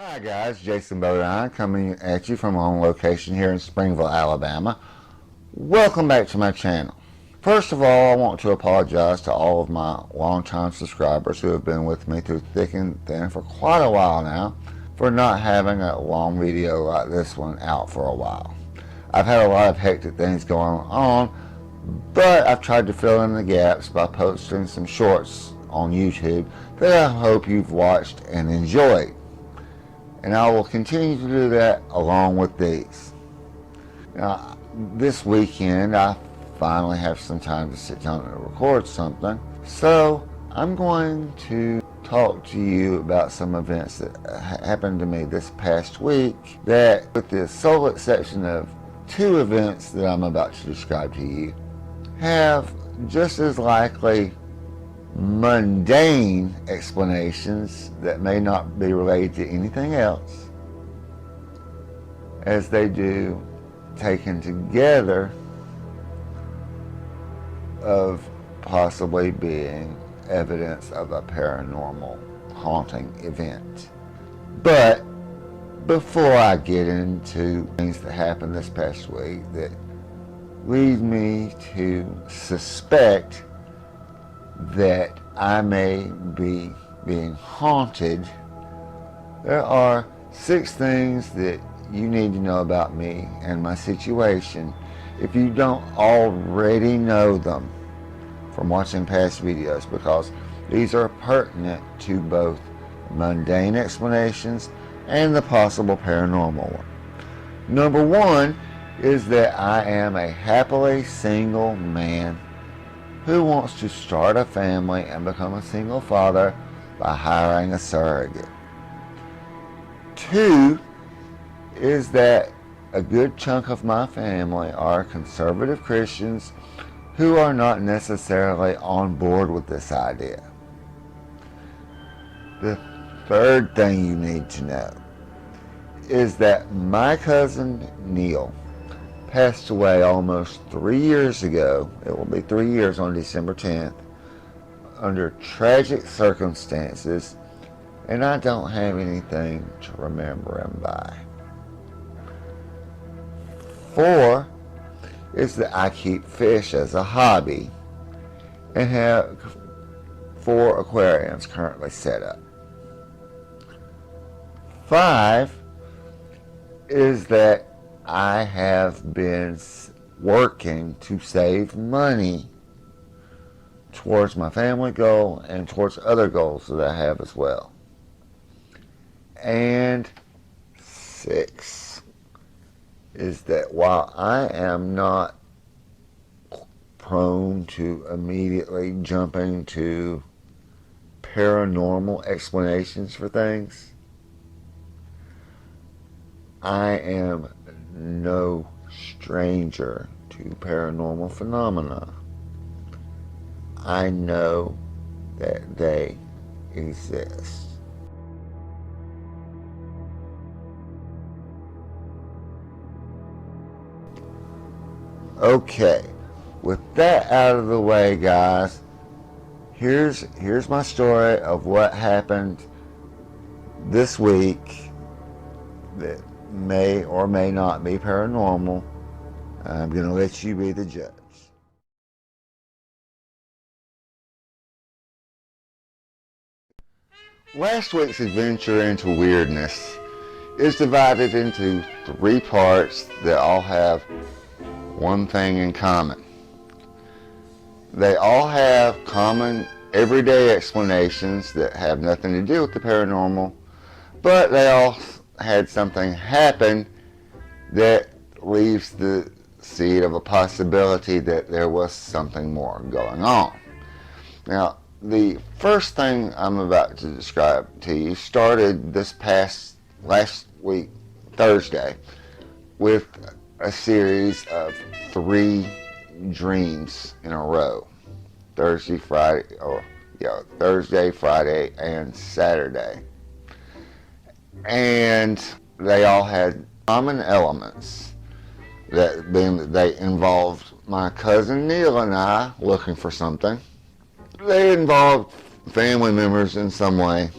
Hi guys, Jason Bodine coming at you from on location here in Springville, Alabama. Welcome back to my channel. First of all, I want to apologize to all of my longtime subscribers who have been with me through thick and thin for quite a while now for not having a long video like this one out for a while. I've had a lot of hectic things going on, but I've tried to fill in the gaps by posting some shorts on YouTube that I hope you've watched and enjoyed. And I will continue to do that along with these. Now, this weekend I finally have some time to sit down and record something, so I'm going to talk to you about some events that happened to me this past week that, with the sole exception of two events that I'm about to describe to you, have just as likely mundane explanations that may not be related to anything else as they do taken together of possibly being evidence of a paranormal haunting event. But before I get into things that happened this past week that lead me to suspect that I may be being haunted, there are 6 things that you need to know about me and my situation if you don't already know them from watching past videos, because these are pertinent to both mundane explanations and the possible paranormal one. Number 1 is that I am a happily single man who wants to start a family and become a single father by hiring a surrogate. 2 is that a good chunk of my family are conservative Christians who are not necessarily on board with this idea. The 3rd thing you need to know is that my cousin Neil passed away almost 3 years ago. It will be 3 years on December 10th, under tragic circumstances, and I don't have anything to remember him by. 4 is that I keep fish as a hobby and have 4 aquariums currently set up. 5 is that I have been working to save money towards my family goal and towards other goals that I have as well. And 6 is that while I am not prone to immediately jumping to paranormal explanations for things, I am no stranger to paranormal phenomena. I know that they exist. Okay, with that out of the way, guys, here's my story of what happened this week that may or may not be paranormal. I'm going to let you be the judge. Last week's adventure into weirdness is divided into 3 parts that all have one thing in common. They all have common everyday explanations that have nothing to do with the paranormal, but they all had something happen that leaves the seed of a possibility that there was something more going on. Now, the first thing I'm about to describe to you started last week, Thursday, with a series of 3 dreams in a row. Thursday, Friday, and Saturday. And they all had common elements, that being that they involved my cousin Neil and I looking for something. They involved family members in some way,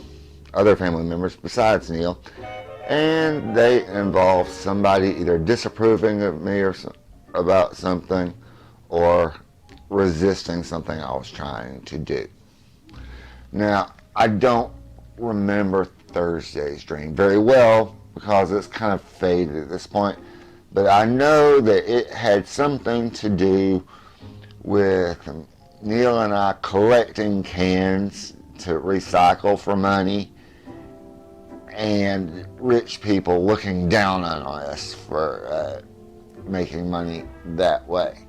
other family members besides Neil, and they involved somebody either disapproving of me or about something, or resisting something I was trying to do. Now, I don't remember Thursday's dream very well because it's kind of faded at this point, but I know that it had something to do with Neil and I collecting cans to recycle for money, and rich people looking down on us for making money that way.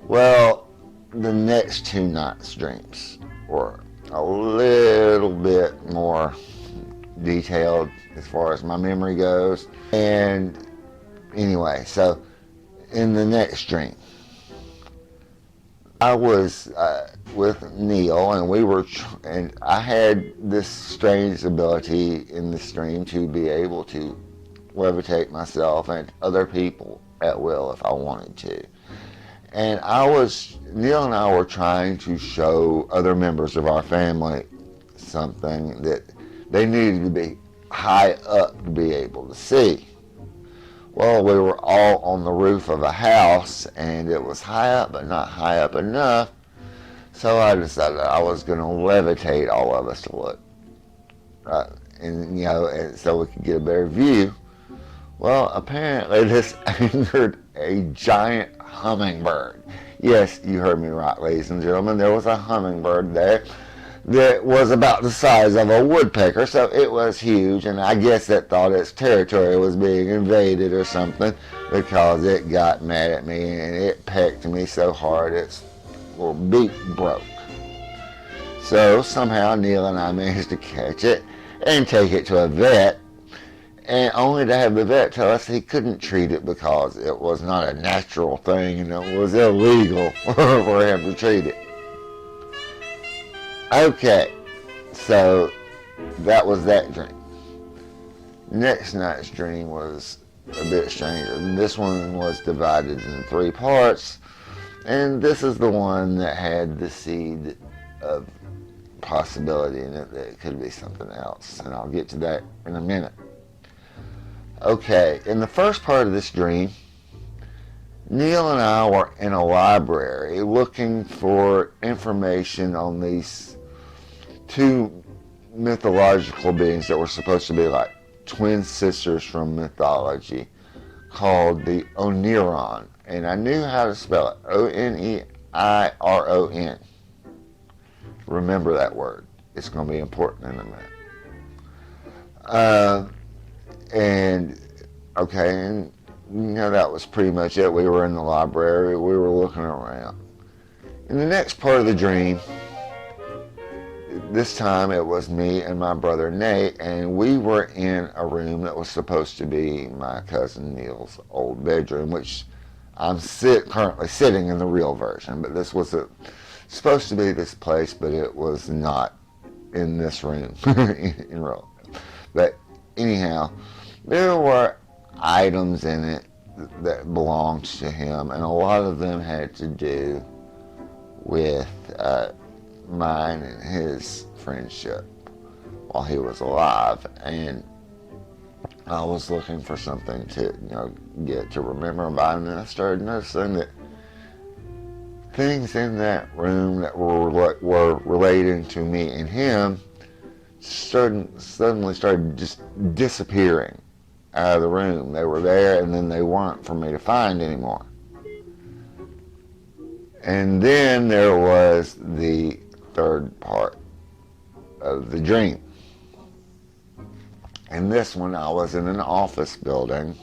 Well, the next two nights' dreams were a little bit more detailed as far as my memory goes. And anyway, so in the next dream, I was with Neil, and and I had this strange ability in this dream to be able to levitate myself and other people at will if I wanted to. And Neil and I were trying to show other members of our family something that they needed to be high up to be able to see. Well, we were all on the roof of a house, and it was high up, but not high up enough. So I decided I was going to levitate all of us to look, and so we could get a better view. Well, apparently this angered a giant hummingbird. Yes, you heard me right, ladies and gentlemen. There was a hummingbird there that was about the size of a woodpecker, so it was huge, and I guess it thought its territory was being invaded or something, because it got mad at me and it pecked me so hard its little beak broke. So somehow Neil and I managed to catch it and take it to a vet, and only to have the vet tell us he couldn't treat it because it was not a natural thing and it was illegal for him to treat it. Okay, so that was that dream. Next night's dream was a bit stranger. This one was divided into 3 parts, and this is the one that had the seed of possibility in it that it could be something else, and I'll get to that in a minute. Okay, in the first part of this dream, Neil and I were in a library looking for information on these 2 mythological beings that were supposed to be like twin sisters from mythology, called the Oniron, and I knew how to spell it, Oneiron. Remember that word. It's going to be important in a minute. And that was pretty much it. We were in the library. We were looking around. In the next part of the dream, this time it was me and my brother Nate, and we were in a room that was supposed to be my cousin Neil's old bedroom, which I'm currently sitting in the real version, but this was supposed to be this place, but it was not in this room in real. But anyhow, there were items in it that belonged to him, and a lot of them had to do with mine and his friendship while he was alive, and I was looking for something to get to remember about him, and I started noticing that things in that room that were relating to me and him suddenly started just disappearing out of the room. They were there, and then they weren't for me to find anymore. And then there was the third part of the dream. In this one, I was in an office building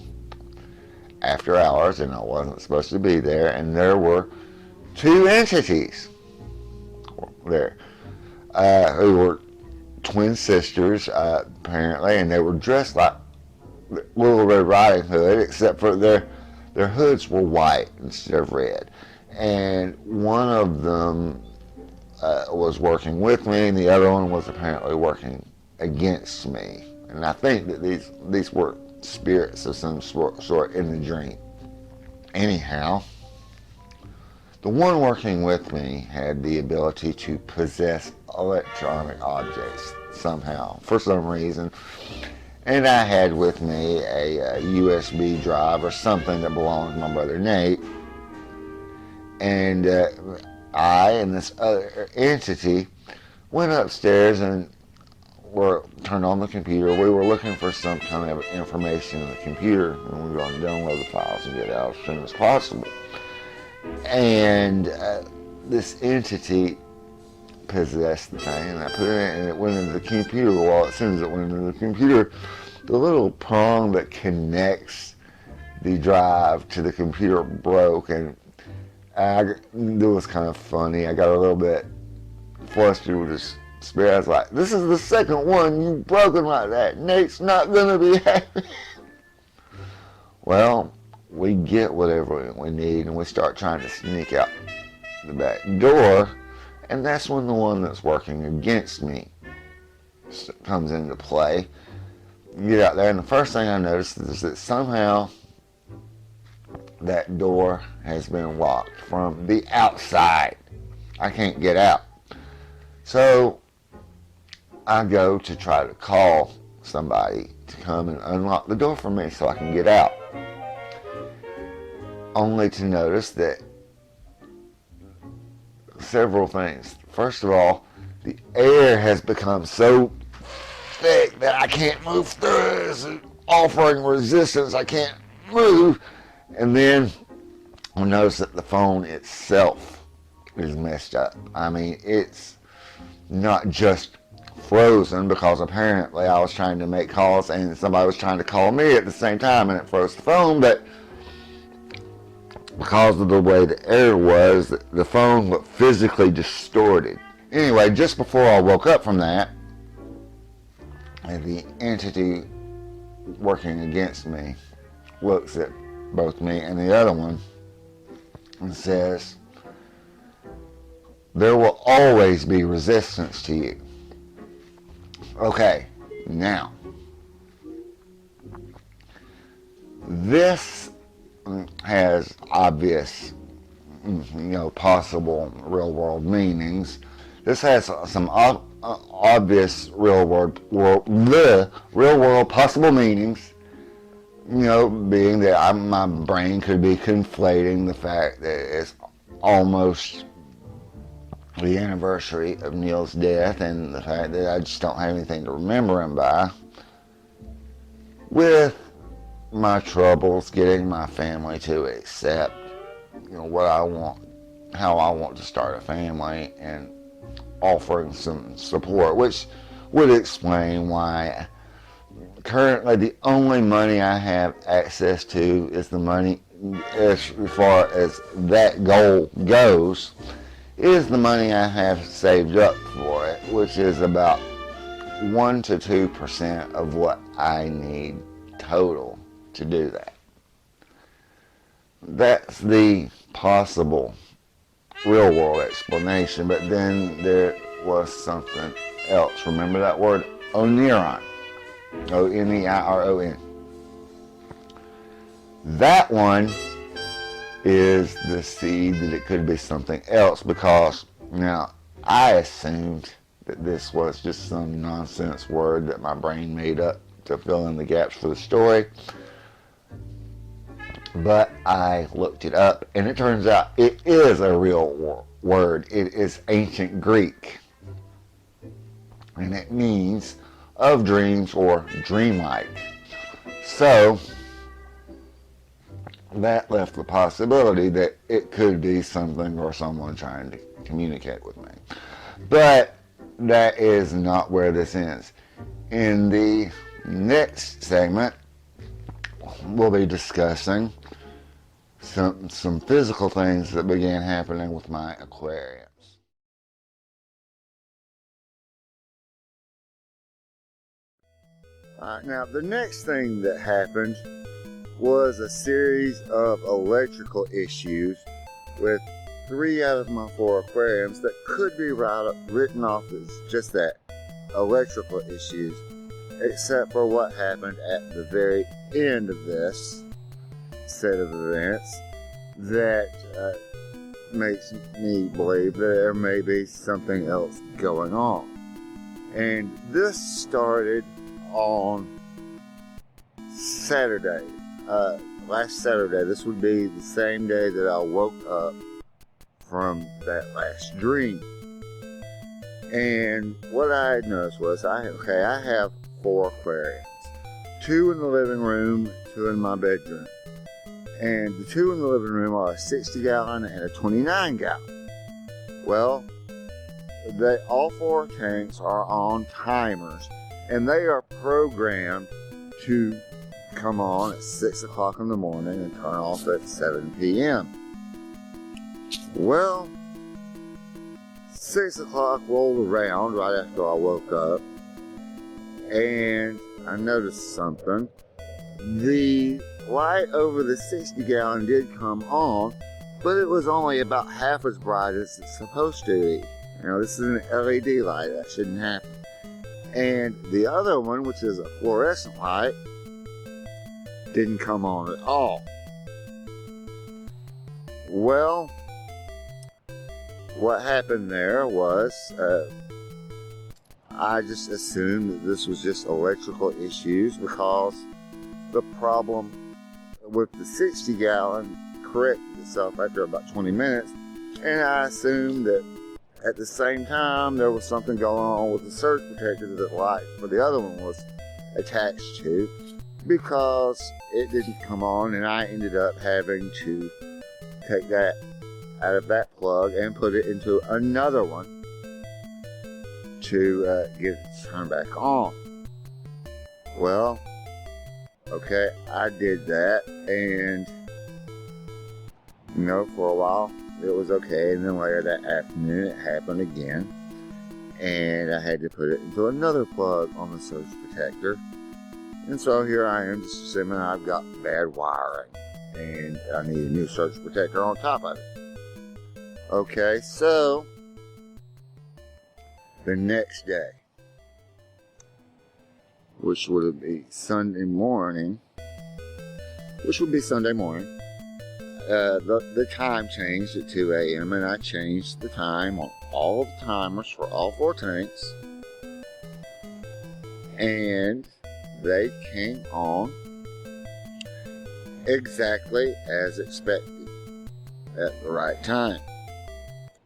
after hours, and I wasn't supposed to be there, and there were 2 entities there who were twin sisters, apparently, and they were dressed like Little Red Riding Hood, except for their hoods were white instead of red. And one of them was working with me, and the other one was apparently working against me. And I think that these were spirits of some sort in the dream. Anyhow, the one working with me had the ability to possess electronic objects somehow, for some reason. And I had with me a USB drive or something that belonged to my brother Nate. And I and this other entity went upstairs and turned on the computer. We were looking for some kind of information in the computer, and we were going to download the files and get out as soon as possible. And this entity possessed the thing, and I put it in, and it went into the computer. Well, as soon as it went into the computer, the little prong that connects the drive to the computer broke, and it was kind of funny. I got a little bit flustered with this spirit. I was like, this is the second one you've broken like that. Nate's not going to be happy. Well, we get whatever we need, and we start trying to sneak out the back door, and that's when the one that's working against me comes into play. You get out there, and the first thing I noticed is that somehow that door has been locked from the outside. I can't get out. So I go to try to call somebody to come and unlock the door for me so I can get out. Only to notice that several things. First of all, the air has become so thick that I can't move through it. It's offering resistance. I can't move. And then I notice that the phone itself is messed up. I mean, it's not just frozen, because apparently I was trying to make calls and somebody was trying to call me at the same time, and it froze the phone. But because of the way the air was, the phone looked physically distorted. Anyway, just before I woke up from that, the entity working against me looks at both me and the other one and says, there will always be resistance to you. Okay, now, this has obvious, possible real-world meanings. This has some obvious real-world possible meanings. Being that my brain could be conflating the fact that it's almost the anniversary of Neil's death and the fact that I just don't have anything to remember him by, with my troubles getting my family to accept, what I want, how I want to start a family, and offering some support, which would explain why currently the only money I have access to is the money, as far as that goal goes, is the money I have saved up for it, which is about 1 to 2% of what I need total to do that. That's the possible real world explanation, but then there was something else. Remember that word, Oneiron, Oneiron. That one is the seed that it could be something else, because now I assumed that this was just some nonsense word that my brain made up to fill in the gaps for the story. But I looked it up, and it turns out it is a real word. It is ancient Greek, and it means of dreams or dreamlike. So that left the possibility that it could be something or someone trying to communicate with me. But that is not where this ends. In the next segment, we'll be discussing some physical things that began happening with my aquariums. Now, the next thing that happened was a series of electrical issues with 3 out of my 4 aquariums that could be written off as just that, electrical issues, except for what happened at the very end of this set of events that makes me believe that there may be something else going on. And this started on Saturday. Last Saturday, this would be the same day that I woke up from that last dream. And what I had noticed was, I have 4 aquariums. 2 in the living room, 2 in my bedroom. And the 2 in the living room are a 60-gallon and a 29-gallon. Well, all 4 tanks are on timers, and they are programmed to come on at 6 o'clock in the morning and turn off at 7 p.m. Well, 6 o'clock rolled around right after I woke up, and I noticed something. The light over the 60-gallon did come on, but it was only about half as bright as it's supposed to be. You know, this is an LED light. That shouldn't happen. And the other one, which is a fluorescent light, didn't come on at all. Well, what happened there was I just assumed that this was just electrical issues, because the problem with the 60-gallon corrected itself after about 20 minutes, and I assumed that at the same time there was something going on with the surge protector that the light for the other one was attached to, because it didn't come on, and I ended up having to take that out of that plug and put it into another one to get it turned back on. Well, okay, I did that, and for a while it was okay, and then later that afternoon it happened again, and I had to put it into another plug on the surge protector. And so here I am, just assuming I've got bad wiring, and I need a new surge protector on top of it. Okay, so the next day, which would be Sunday morning, the time changed at 2 a.m. and I changed the time on all of the timers for all 4 tanks, and they came on exactly as expected at the right time.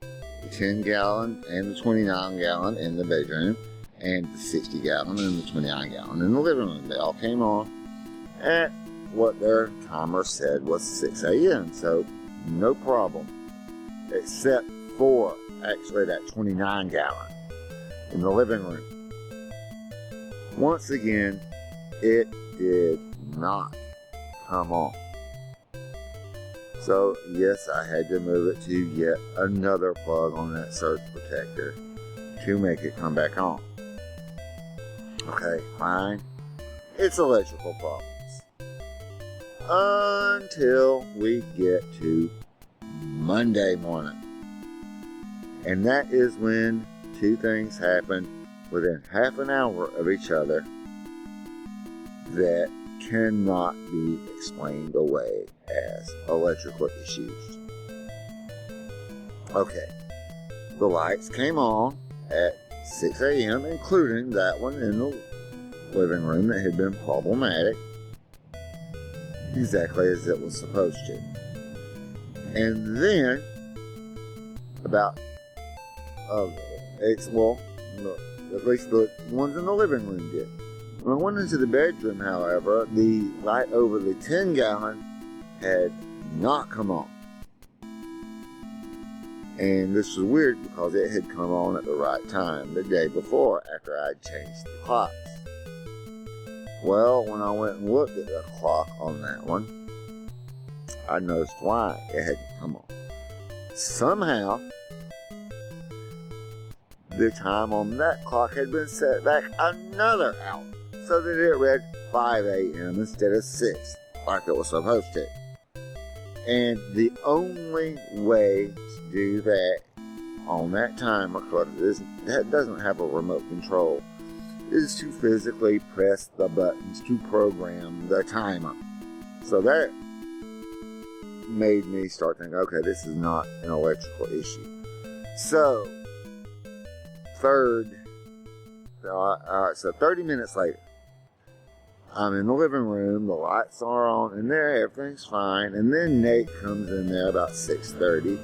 The 10-gallon and the 29-gallon in the bedroom, and the 60-gallon and the 29-gallon in the living room. They all came on at what their timer said was 6 a.m. So no problem, except for actually that 29-gallon in the living room. Once again, it did not come on. So yes, I had to move it to yet another plug on that surge protector to make it come back on. Okay, fine. It's electrical problems. Until we get to Monday morning. And that is when 2 things happened within half an hour of each other that cannot be explained away as electrical issues. Okay, the lights came on at 6 a.m., including that one in the living room that had been problematic, exactly as it was supposed to. And then, at least the ones in the living room did. When I went into the bedroom, however, the light over the 10-gallon had not come on. And this was weird because it had come on at the right time the day before after I'd changed the clocks. Well, when I went and looked at the clock on that one, I noticed why it hadn't come on. Somehow, the time on that clock had been set back another hour, so that it read 5 a.m. instead of 6, like it was supposed to. And the only way to do that on that timer, because that doesn't have a remote control, is to physically press the buttons to program the timer. So that made me start thinking, okay, this is not an electrical issue. So, so 30 minutes later, I'm in the living room, the lights are on in there, everything's fine, and then Nate comes in there about 6:30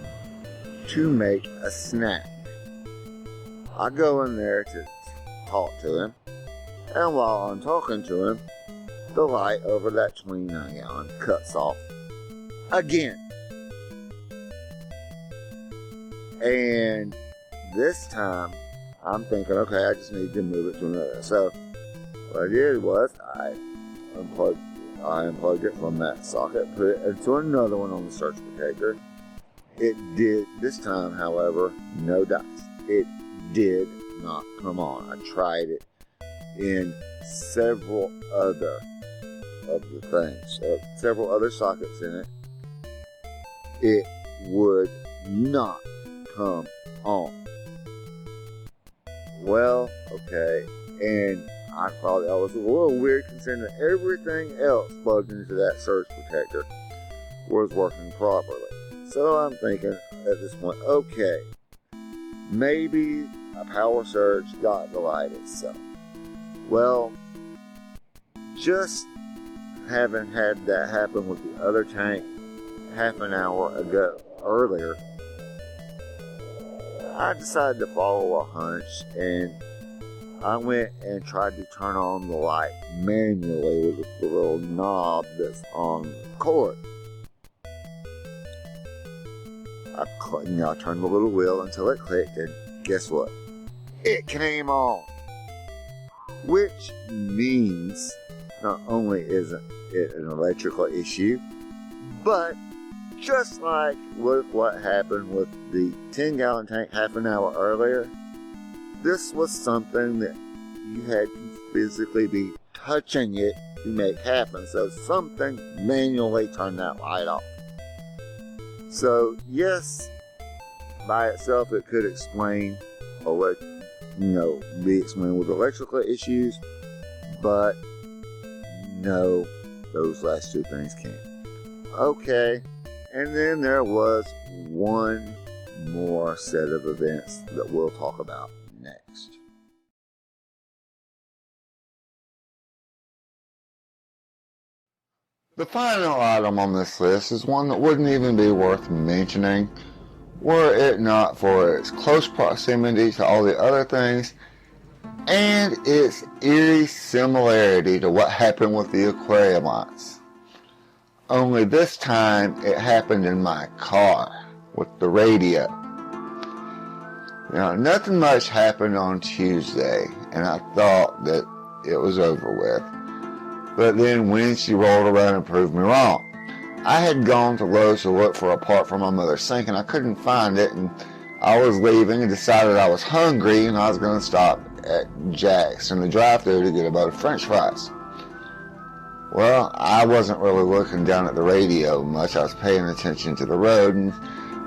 to make a snack. I go in there to talk to him, and while I'm talking to him, the light over that 29-gallon cuts off again. And this time, I'm thinking, okay, I just need to move it to another. So what I did was I unplugged it from that socket, put it into another one on the surge protector. It did, this time, however, no dice. It did not come on. I tried it in several other of the things, several other sockets in it. It would not come on. Well, okay, and I thought that was a little weird considering that everything else plugged into that surge protector was working properly. So I'm thinking at this point, okay, maybe a power surge got the light itself. Well, just having had that happen with the other tank half an hour earlier, I decided to follow a hunch, and I went and tried to turn on the light manually with the little knob that's on the cord. I turned the little wheel until it clicked, and guess what? It came on! Which means not only isn't it an electrical issue, but just like with what happened with the 10-gallon tank half an hour earlier, this was something that you had to physically be touching it to make happen. So something manually turned that light off. So yes, by itself it could explain, be explained with electrical issues, but no, those last two things can't. Okay, and then there was one more set of events that we'll talk about next. The final item on this list is one that wouldn't even be worth mentioning were it not for its close proximity to all the other things and its eerie similarity to what happened with the Aquarium lights. Only this time it happened in my car with the radio. Now, nothing much happened on Tuesday, and I thought that it was over with. But then Wednesday rolled around and proved me wrong. I had gone to Lowe's to look for a part for my mother's sink, and I couldn't find it, and I was leaving and decided I was hungry, and I was going to stop at Jack's in the drive-thru to get a bowl of French fries. Well, I wasn't really looking down at the radio much. I was paying attention to the road, and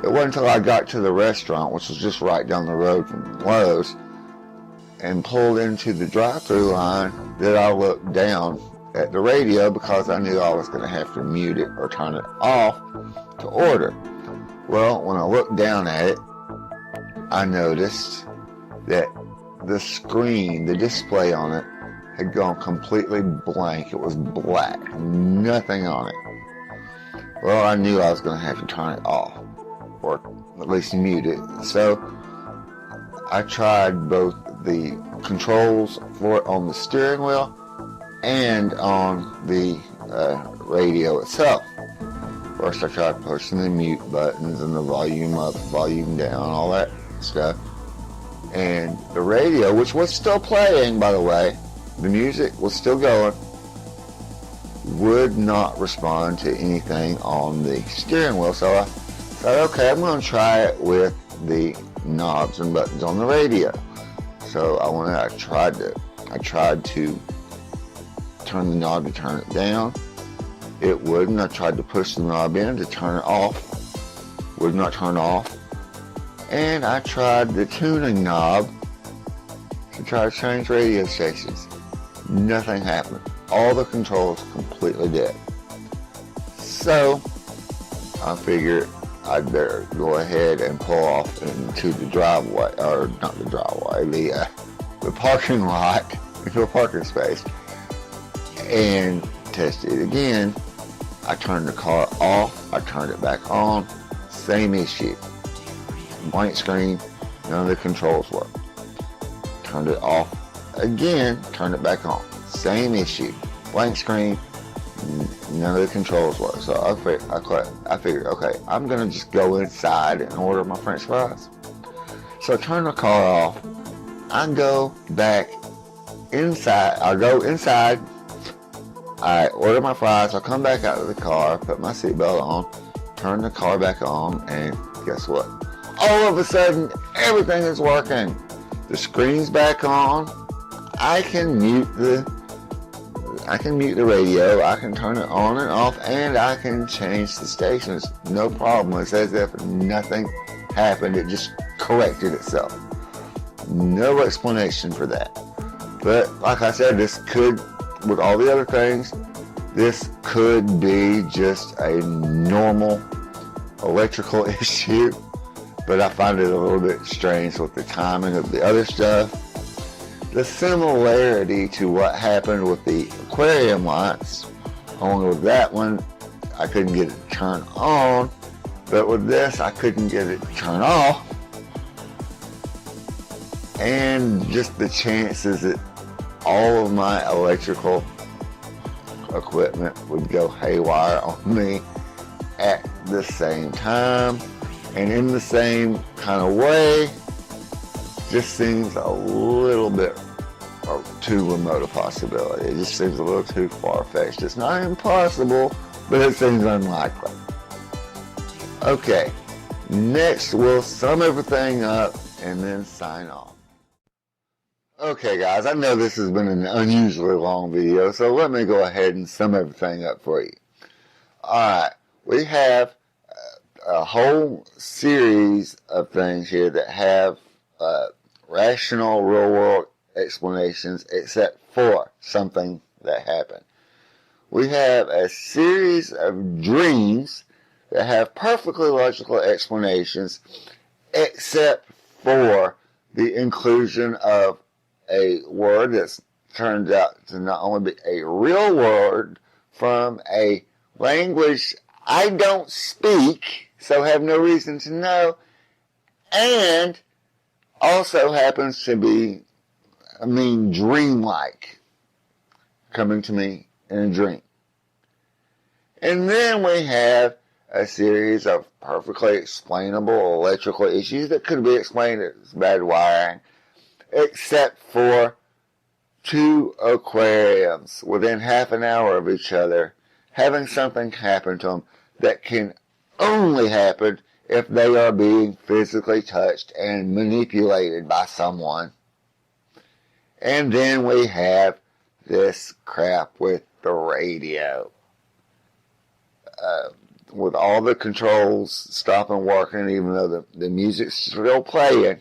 it wasn't until I got to the restaurant, which was just right down the road from Lowe's, and pulled into the drive-thru line that I looked down at the radio because I knew I was going to have to mute it or turn it off to order. Well, when I looked down at it, I noticed that the screen, the display on it, had gone completely blank. It was black, nothing on it. Well, I knew I was going to have to turn it off, or at least mute it. So I tried both the controls for it on the steering wheel and on the radio itself. First I tried pushing the mute buttons and the volume up, volume down, all that stuff. And the radio, which was still playing, by the way, the music was still going, would not respond to anything on the steering wheel. So I thought, okay, I'm going to try it with the knobs and buttons on the radio. So I tried to turn the knob to turn it down. It wouldn't. I tried to push the knob in to turn it off. Would not turn off. And I tried the tuning knob to try to change radio stations. Nothing happened. All the controls completely dead. So I figured I'd better go ahead and pull off into the driveway, or not the driveway, the parking lot, into a parking space. and tested it again. I turned the car off, I turned it back on, same issue. Blank screen, none of the controls work. Turned it off again, turned it back on, same issue. Blank screen, none of the controls work. So I figured, okay, I'm gonna just go inside and order my French fries. So I turn the car off, I go back inside, I go inside, I order my fries, I come back out of the car, put my seatbelt on, turn the car back on, and guess what? All of a sudden, everything is working. The screen's back on. I can mute the radio, I can turn it on and off, and I can change the stations. No problem. It's as if nothing happened. It just corrected itself. No explanation for that. But like I said, this could, with all the other things, this could be just a normal electrical issue. But I find it a little bit strange with the timing of the other stuff. The similarity to what happened with the aquarium lights, only with that one, I couldn't get it to turn on. But with this, I couldn't get it to turn off. And just the chances that all of my electrical equipment would go haywire on me at the same time and in the same kind of way just seems a little bit too remote a possibility. It just seems a little too far-fetched. It's not impossible, but it seems unlikely. Okay, next we'll sum everything up and then sign off. Okay guys, I know this has been an unusually long video, so let me go ahead and sum everything up for you. Alright, we have a whole series of things here that have rational real-world explanations except for something that happened. We have a series of dreams that have perfectly logical explanations except for the inclusion of a word that's turned out to not only be a real word from a language I don't speak, so have no reason to know, and also happens to be, dreamlike, coming to me in a dream. And then we have a series of perfectly explainable electrical issues that could be explained as bad wiring, except for two aquariums within half an hour of each other having something happen to them that can only happen if they are being physically touched and manipulated by someone. And then we have this crap with the radio. With all the controls stopping working, even though the music's still playing,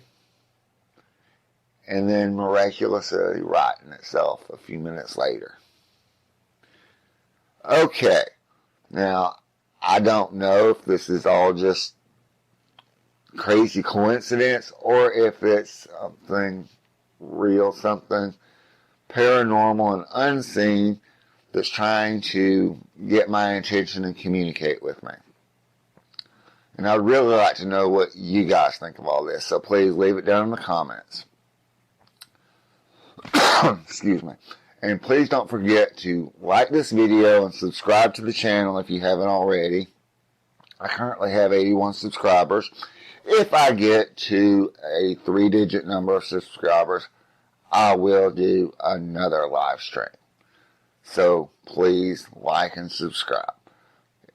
and then miraculously righting itself a few minutes later. Okay, now, I don't know if this is all just crazy coincidence or if it's something real, something paranormal and unseen that's trying to get my attention and communicate with me. And I'd really like to know what you guys think of all this, so please leave it down in the comments. Excuse me. And please don't forget to like this video and subscribe to the channel if you haven't already. I currently have 81 subscribers. If I get to a 3-digit number of subscribers, I will do another live stream. So please like and subscribe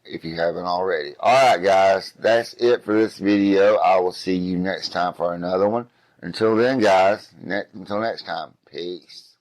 if you haven't already. Alright guys, that's it for this video. I will see you next time for another one. Until then guys, until next time, peace.